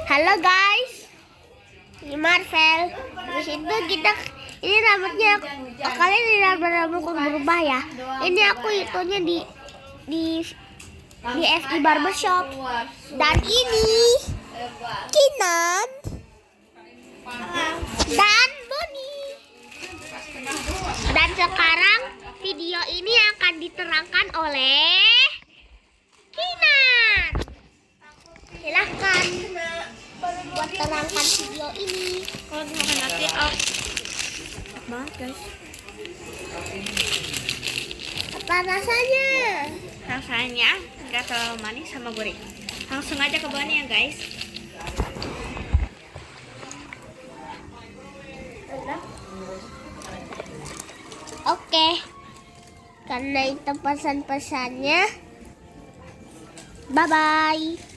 Halo guys, ini Marvel. Terus itu ini rambutnya kalian ini rambutku berubah ya. Ini aku itunya di FI Barbershop. Dan ini Kinan dan Boni. Dan sekarang video ini akan diterangkan oleh Kinan. Silahkan buat terangkan video ini. Kalau makan nanti banget guys. Apa rasanya? Rasanya nggak terlalu manis sama gurih. Langsung aja ke Boni ya guys. Oke, karena itu pesan-pesannya. Bye bye.